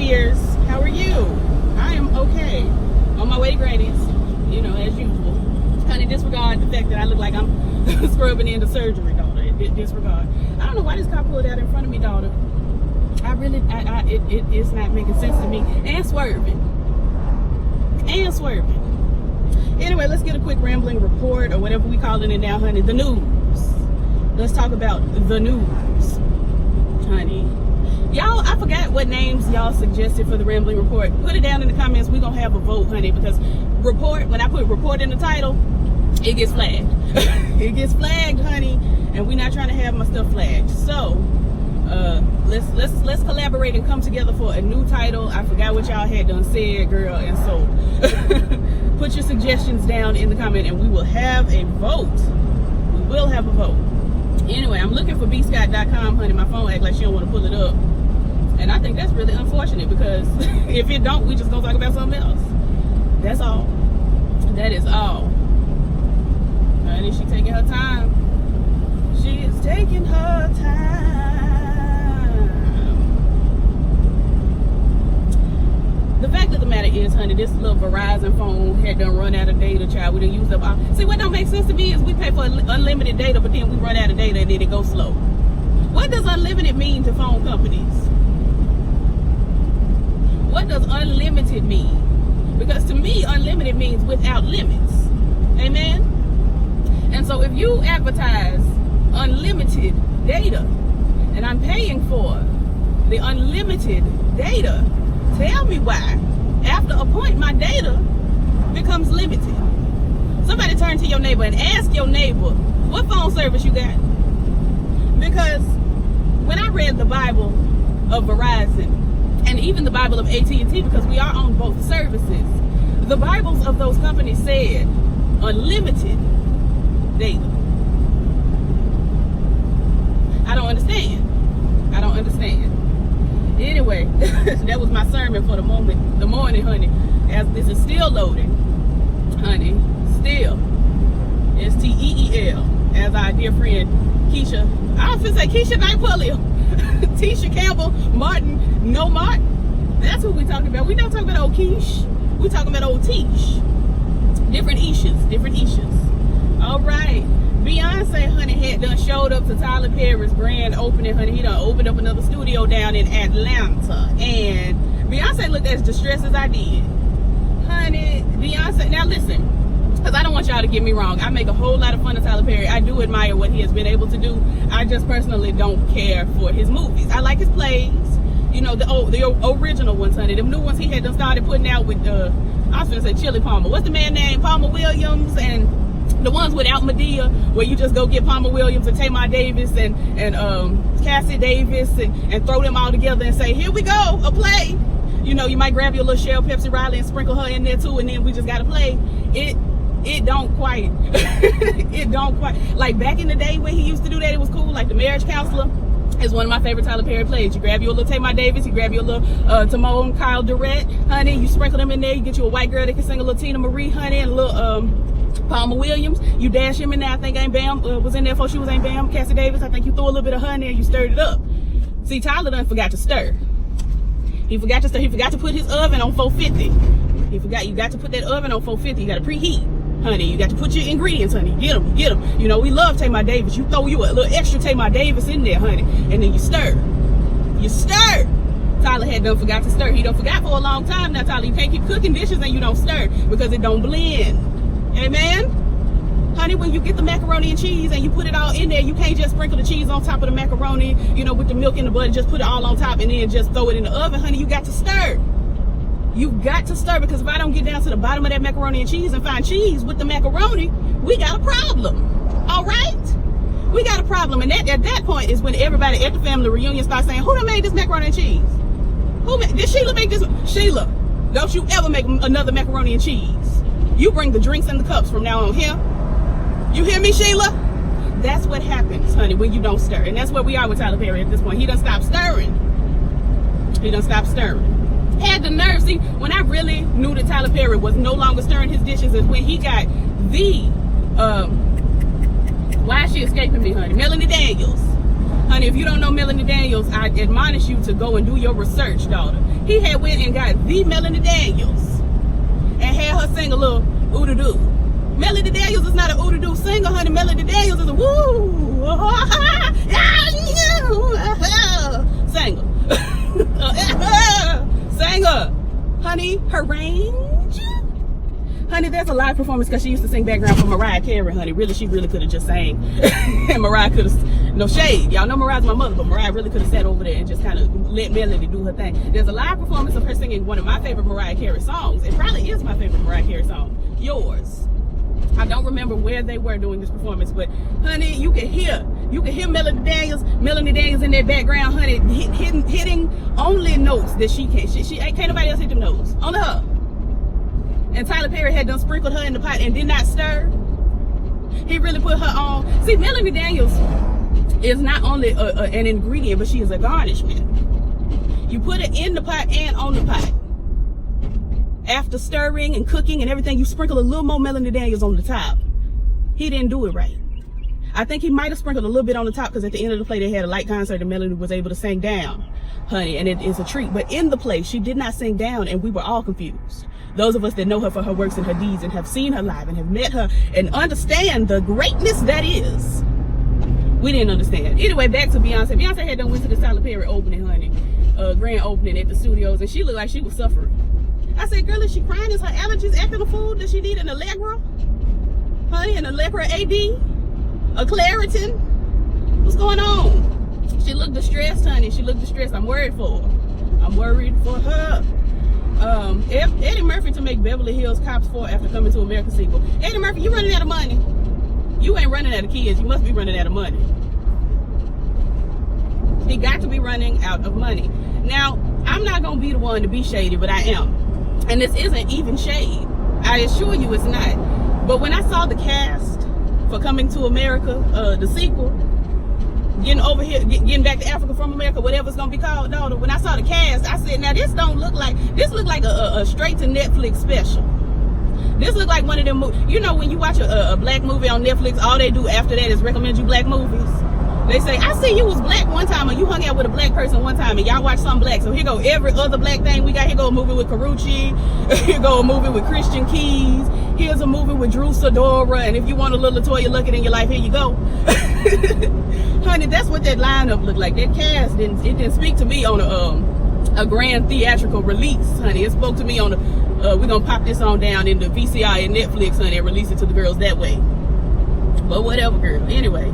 dears. How are you? I am okay. On my way to Granny's, you know, as usual. Honey, disregard the fact that I look like I'm scrubbing into surgery, daughter. Disregard. I don't know why this car pulled out in front of me, daughter. It's not making sense to me. And swerving. Anyway, let's get a quick rambling report, or whatever we calling it now, honey. The news. Let's talk about the news, honey. Y'all, I forgot what names y'all suggested for the rambling report. Put it down in the comments. We're gonna have a vote, honey, because report, when I put report in the title, it gets flagged. It gets flagged, honey, and we're not trying to have my stuff flagged. So let's collaborate and come together for a new title. I forgot what y'all had done said, girl, and so put your suggestions down in the comment and we will have a vote. We will have a vote. Anyway, I'm looking for bscott.com, honey. My phone acts like she don't want to pull it up. And I think that's really unfortunate, because if it don't, we just gonna talk about something else. That's all. That is all. Honey, she taking her time. She is taking her time. The fact of the matter is, honey, this little Verizon phone had done run out of data, child. We done used up all. See, what don't make sense to me is we pay for unlimited data, but then we run out of data and then it goes slow. What does unlimited mean to phone companies? What does unlimited mean? Because to me, unlimited means without limits. Amen? And so if you advertise unlimited data, and I'm paying for the unlimited data, tell me why, after a point, my data becomes limited. Somebody turn to your neighbor and ask your neighbor, what phone service you got? Because when I read the Bible of Verizon, and even the Bible of AT&T, because we are on both services, the Bibles of those companies said unlimited data. I don't understand. Anyway, that was my sermon for the morning, honey. As this is still loading, honey, still. STEEL, as our dear friend Keisha, I was gonna say Keisha Knight-Pulliam, Tisha Campbell, Martin, no Martin. That's what we talking about. We don't talk about old Keish. We talking about old Tish. Different Ishas. All right. Beyonce, honey, had done showed up to Tyler Perry's grand opening, honey. He done opened up another studio down in Atlanta. And Beyonce looked as distressed as I did. Honey, Beyonce, now listen, because I don't want y'all to get me wrong. I make a whole lot of fun of Tyler Perry. I do admire what he has been able to do. I just personally don't care for his movies. I like his plays. You know, the original ones, honey. Them new ones he had done started putting out with, I was going to say Chili Palmer. What's the man name? Palmer Williams, and the ones without Medea, where you just go get Palmer Williams and Tamar Davis and Cassie Davis and throw them all together and say, here we go, a play. You know, you might grab your little Cheryl Pepsi Riley and sprinkle her in there too, and then we just got to play. It don't quite. It don't quite. Like back in the day when he used to do that, it was cool. Like The Marriage Counselor is one of my favorite Tyler Perry plays. You grab your little Tamar Davis, you grab your little Timon Kyle Durrett, honey, you sprinkle them in there, you get you a white girl that can sing a little Tina Marie, honey, and a little Palmer Williams, you dash him in there. I think Aunt Bam was in there before she was Aunt Bam. Cassie Davis, I think you threw a little bit of her in there, you stirred it up. See, Tyler done forgot to stir. He forgot to stir. He forgot to put his oven on 450. He forgot, you got to put that oven on 450. You got to preheat, honey. You got to put your ingredients, honey. Get them. You know, we love Tamar Davis. You throw you a little extra Tamar Davis in there, honey, and then you stir. You stir. Tyler had done forgot to stir. He done forgot for a long time now, Tyler. You can't keep cooking dishes and you don't stir because it don't blend. Amen? Honey, when you get the macaroni and cheese and you put it all in there, you can't just sprinkle the cheese on top of the macaroni, you know, with the milk and the butter, just put it all on top and then just throw it in the oven, honey. You got to stir. You got to stir, because if I don't get down to the bottom of that macaroni and cheese and find cheese with the macaroni, we got a problem. All right? We got a problem. And at that point is when everybody at the family reunion starts saying, who done made this macaroni and cheese? Did Sheila make this? Sheila, don't you ever make another macaroni and cheese. You bring the drinks and the cups from now on here. You hear me, Sheila? That's what happens, honey, when you don't stir. And that's where we are with Tyler Perry at this point. He done stopped stirring. Had the nerve. See, when I really knew that Tyler Perry was no longer stirring his dishes is when he got the, why is she escaping me, honey? Melanie Daniels. Honey, if you don't know Melanie Daniels, I admonish you to go and do your research, daughter. He had went and got the Melanie Daniels and had her sing a little ooh-doo-doo. Melanie Daniels is not an ooh-doo-doo singer, honey. Melanie Daniels is a woo singer. Singer. Honey, her range. Honey, there's a live performance because she used to sing background for Mariah Carey, honey. Really, she really could have just sang. And Mariah could have, no shade. Y'all know Mariah's my mother, but Mariah really could have sat over there and just kind of let Melody do her thing. There's a live performance of her singing one of my favorite Mariah Carey songs. It probably is my favorite Mariah Carey song, Yours. I don't remember where they were doing this performance, but honey, you can hear Melody Daniels in that background, honey, hitting only notes that she can't. She can't nobody else hit them notes. Only her. And Tyler Perry had done sprinkled her in the pot and did not stir. He really put her on. See, Melanie Daniels is not only an ingredient, but she is a garnishment. You put it in the pot and on the pot. After stirring and cooking and everything, you sprinkle a little more Melanie Daniels on the top. He didn't do it right. I think he might have sprinkled a little bit on the top because at the end of the play, they had a light concert and Melanie was able to sing down, honey, and it is a treat. But in the play, she did not sing down and we were all confused. Those of us that know her for her works and her deeds and have seen her live and have met her and understand the greatness that is, we didn't understand. Anyway, back to Beyonce. Beyonce had done went to the Tyler Perry opening, honey, grand opening at the studios, and she looked like she was suffering. I said, girl, is she crying? Is her allergies acting a fool? Does she need an Allegra? Honey, an Allegra AD? A Claritin? What's going on? She looked distressed, honey. She looked distressed. I'm worried for her. I'm worried for her. Eddie Murphy to make Beverly Hills Cops 4 after Coming to America sequel. Eddie Murphy, you running out of money. You ain't running out of kids. You must be running out of money. He got to be running out of money. Now, I'm not going to be the one to be shady, but I am. And this isn't even shade. I assure you it's not. But when I saw the cast for Coming to America, the sequel, getting over here, getting back to Africa from America, whatever it's gonna be called, daughter. When I saw the cast, I said, now this don't look like, this look like a straight to Netflix special. This look like one of them movies. You know, when you watch a black movie on Netflix, all they do after that is recommend you black movies. They say, I see you was black one time, or you hung out with a black person one time, and y'all watch some black. So here go every other black thing we got. Here go a movie with Karuchi. Here go a movie with Christian Keys. Here's a movie with Drew Sidora. And if you want a little Latoya Luckett in your life, here you go. Honey, that's what that lineup looked like. That cast didn't speak to me on a grand theatrical release, honey. It spoke to me on we're gonna pop this on down into VCR and Netflix, honey, and release it to the girls that way. But whatever, girl. Anyway.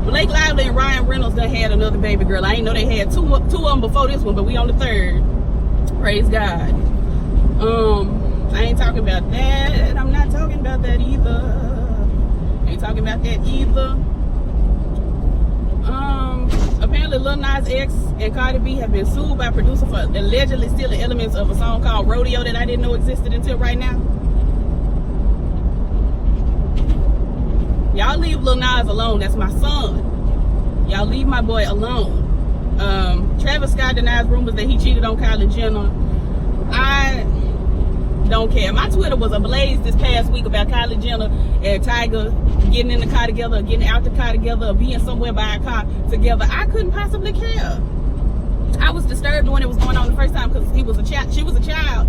Blake Lively and Ryan Reynolds done had another baby girl. I ain't know they had two of them before this one, but we on the third. Praise God. I ain't talking about that. I'm not talking about that either. Ain't talking about that either. Apparently Lil Nas X and Cardi B have been sued by producer for allegedly stealing elements of a song called Rodeo that I didn't know existed until right now. Y'all leave Lil Nas alone. That's my son. Y'all leave my boy alone. Travis Scott denies rumors that he cheated on Kylie Jenner. I don't care. My Twitter was ablaze this past week about Kylie Jenner and Tiger getting in the car together, or getting out the car together, or being somewhere by a car together. I couldn't possibly care. I was disturbed when it was going on the first time because she was a child,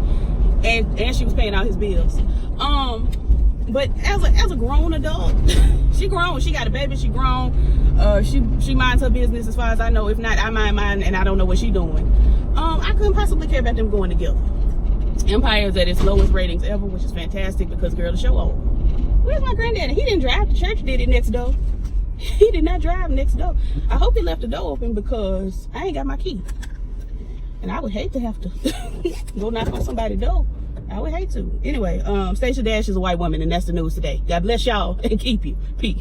and she was paying all his bills. But as a grown adult, she grown. She got a baby. She grown. She minds her business as far as I know. If not, I mind mine, and I don't know what she doing. I couldn't possibly care about them going together. Empire is at its lowest ratings ever, which is fantastic because, girl, the show over. Where's my granddaddy? He didn't drive. The church did it next door. He did not drive next door. I hope he left the door open because I ain't got my key. And I would hate to have to go knock on somebody's door. I would hate to. Anyway, Stacia Dash is a white woman, and that's the news today. God bless y'all and keep you. Peace.